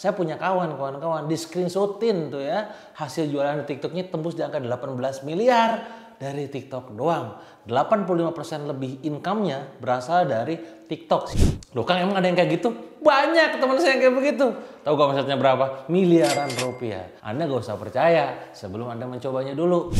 Saya punya kawan-kawan di screenshotin tuh ya, hasil jualan di TikToknya tembus di angka 18 miliar dari TikTok doang. 85% lebih income-nya berasal dari TikTok. Loh Kang, emang ada yang kayak gitu? Banyak teman saya yang kayak begitu. Tahu gak omsetnya berapa? Miliaran rupiah. Anda gak usah percaya sebelum Anda mencobanya dulu.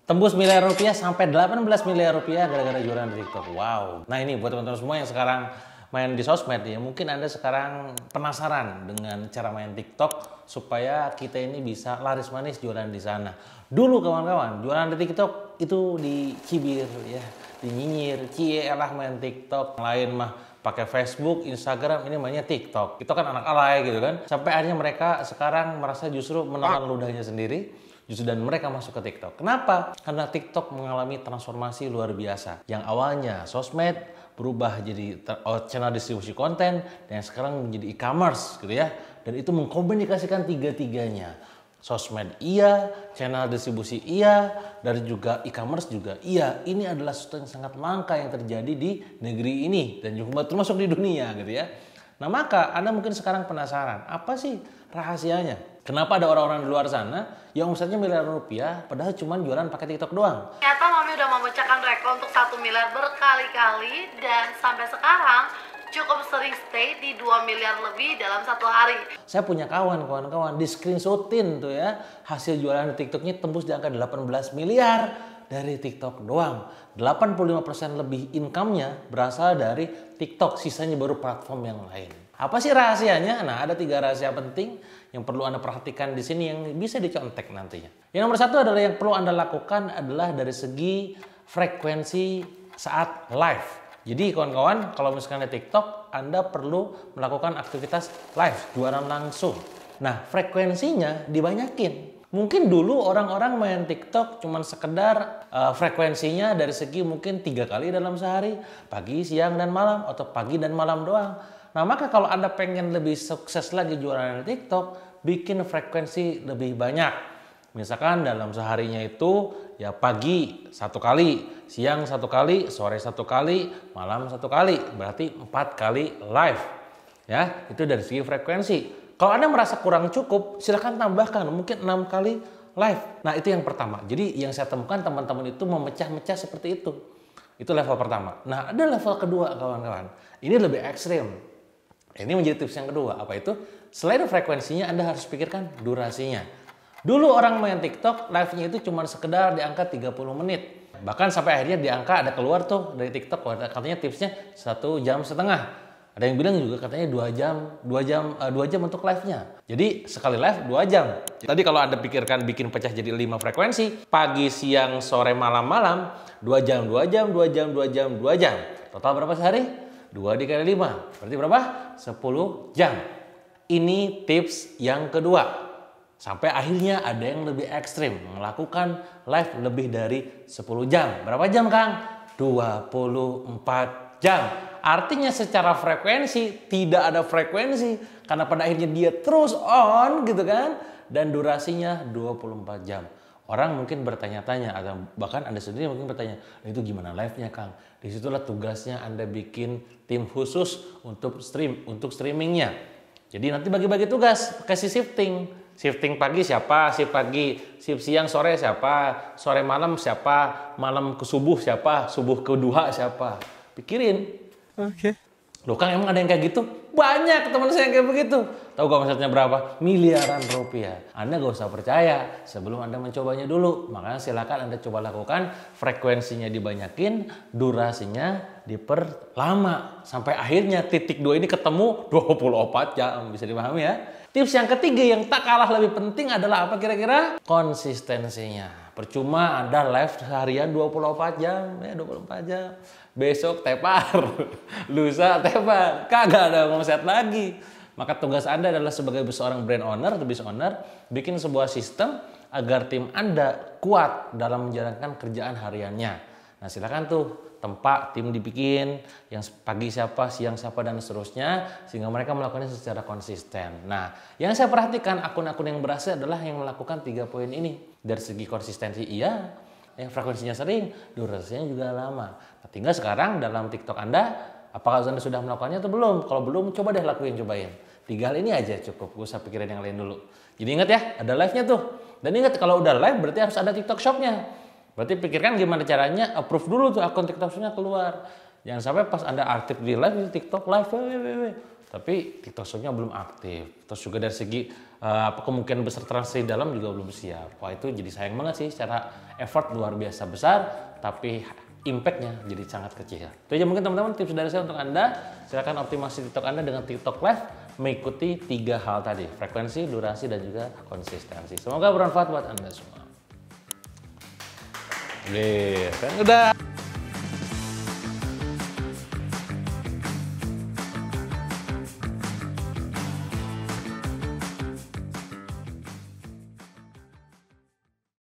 Tembus miliar rupiah sampai 18 miliar rupiah gara-gara jualan di TikTok. Wow. Nah ini buat teman-teman semua yang sekarang main di sosmed ya, mungkin Anda sekarang penasaran dengan cara main TikTok supaya kita ini bisa laris manis jualan di sana. Dulu kawan-kawan, jualan di TikTok itu dicibir ya, dinyinyir, lah main TikTok. Lain mah pakai Facebook, Instagram, ini mainnya TikTok. Itu kan anak alay gitu kan. Sampai akhirnya mereka sekarang merasa justru menelan ludahnya sendiri. Justru dan mereka masuk ke TikTok. Kenapa? Karena TikTok mengalami transformasi luar biasa. Yang awalnya sosmed berubah jadi channel distribusi konten dan sekarang menjadi e-commerce gitu ya. Dan itu mengkomunikasikan tiga-tiganya. Sosmed iya, channel distribusi iya, dan juga e-commerce juga iya. Ini adalah sesuatu yang sangat langka yang terjadi di negeri ini dan juga termasuk di dunia gitu ya. Nah maka Anda mungkin sekarang penasaran, apa sih rahasianya? Kenapa ada orang-orang di luar sana yang omsetnya miliaran rupiah padahal cuma jualan pakai TikTok doang? Ternyata Mami udah memecahkan rekor untuk 1 miliar berkali-kali dan sampai sekarang cukup sering stay di 2 miliar lebih dalam satu hari. Saya punya kawan-kawan di screenshotin tuh ya, hasil jualan di TikToknya tembus di angka 18 miliar dari TikTok doang. 85% lebih income-nya berasal dari TikTok, sisanya baru platform yang lain. Apa sih rahasianya? Nah, ada 3 rahasia penting yang perlu Anda perhatikan di sini yang bisa dicontek nantinya. Yang nomor 1 adalah yang perlu Anda lakukan adalah dari segi frekuensi saat live. Jadi kawan-kawan, kalau misalkan di TikTok, Anda perlu melakukan aktivitas live, jualan langsung. Nah, frekuensinya dibanyakin. Mungkin dulu orang-orang main TikTok cuman sekedar frekuensinya dari segi mungkin 3 kali dalam sehari, pagi, siang, dan malam, atau pagi dan malam doang. Nah, maka kalau Anda pengen lebih sukses lagi jualan di TikTok, bikin frekuensi lebih banyak. Misalkan dalam seharinya itu ya pagi 1 kali, siang 1 kali, sore 1 kali, malam 1 kali. Berarti 4 kali live. Ya, itu dari segi frekuensi. Kalau Anda merasa kurang cukup, silahkan tambahkan mungkin 6 kali live. Nah, itu yang pertama. Jadi yang saya temukan teman-teman itu memecah-mecah seperti itu. Itu level pertama. Nah, ada level kedua kawan-kawan. Ini lebih ekstrim. Ini menjadi tips yang kedua. Apa itu? Selain frekuensinya, Anda harus pikirkan durasinya. Dulu orang main TikTok, live-nya itu cuma sekedar di angka 30 menit. Bahkan sampai akhirnya di angka ada keluar tuh dari TikTok, katanya tipsnya 1,5 jam. Ada yang bilang juga katanya 2 jam untuk live-nya. Jadi sekali live 2 jam. Tadi kalau Anda pikirkan bikin pecah jadi 5 frekuensi, pagi, siang, sore, malam, 2 jam, 2 jam, 2 jam, 2 jam, 2 jam. Total berapa sehari? 2 dikali 5. Berarti berapa? 10 jam. Ini tips yang kedua. Sampai akhirnya ada yang lebih ekstrim, melakukan live lebih dari 10 jam. Berapa jam, Kang? 24 jam. Artinya secara frekuensi tidak ada frekuensi karena pada akhirnya dia terus on gitu kan, dan durasinya 24 jam. Orang mungkin bertanya-tanya atau bahkan Anda sendiri mungkin bertanya, itu gimana live-nya, Kang? Disitulah tugasnya Anda bikin tim khusus untuk streamingnya. Jadi nanti bagi-bagi tugas, kasih shifting. Shifting pagi siapa, shift pagi, shift siang sore siapa, sore malam siapa, malam ke subuh siapa, subuh ke duha siapa. Pikirin. Oke. Loh Kang, emang ada yang kayak gitu? Banyak teman saya yang kayak begitu. Tahu gak omsetnya berapa? Miliaran rupiah. Anda gak usah percaya sebelum Anda mencobanya dulu. Makanya silakan Anda coba lakukan, frekuensinya dibanyakin, durasinya diperlama. Sampai akhirnya titik 2 ini ketemu 24 jam. Bisa dipahami ya? Tips yang ketiga yang tak kalah lebih penting adalah apa kira-kira? Konsistensinya. Percuma Anda live seharian 24 jam. Ya 24 jam. Besok tepar, lusa tepar, kagak ada omset lagi. Maka tugas Anda adalah sebagai seorang brand owner atau business owner, bikin sebuah sistem agar tim Anda kuat dalam menjalankan kerjaan hariannya. Nah silakan tuh tempat tim dibikin, yang pagi siapa, siang siapa, dan seterusnya, sehingga mereka melakukannya secara konsisten. Nah yang saya perhatikan akun-akun yang berhasil adalah yang melakukan 3 poin ini. Dari segi konsistensi iya, ya frekuensinya sering, durasinya juga lama. Nah, tinggal sekarang dalam TikTok Anda, apakah Anda sudah melakukannya atau belum? Kalau belum, coba deh cobain. 3 hal ini aja cukup, gak usah pikirin yang lain dulu. Jadi ingat ya, ada live-nya tuh. Dan ingat kalau udah live berarti harus ada TikTok Shop-nya. Berarti pikirkan gimana caranya approve dulu tuh akun TikTok Shop-nya keluar. Jangan sampai pas Anda aktif di live itu TikTok live, tapi TikTok Shop-nya belum aktif. Terus juga dari segi kemungkinan besar transaksi dalam juga belum siap. Wah itu jadi sayang banget sih, secara effort luar biasa besar, tapi impact-nya jadi sangat kecil. Itu aja mungkin teman-teman tips dari saya untuk Anda. Silakan optimasi TikTok Anda dengan TikTok Live, mengikuti 3 hal tadi, frekuensi, durasi, dan juga konsistensi. Semoga bermanfaat buat Anda semua. Kan udah.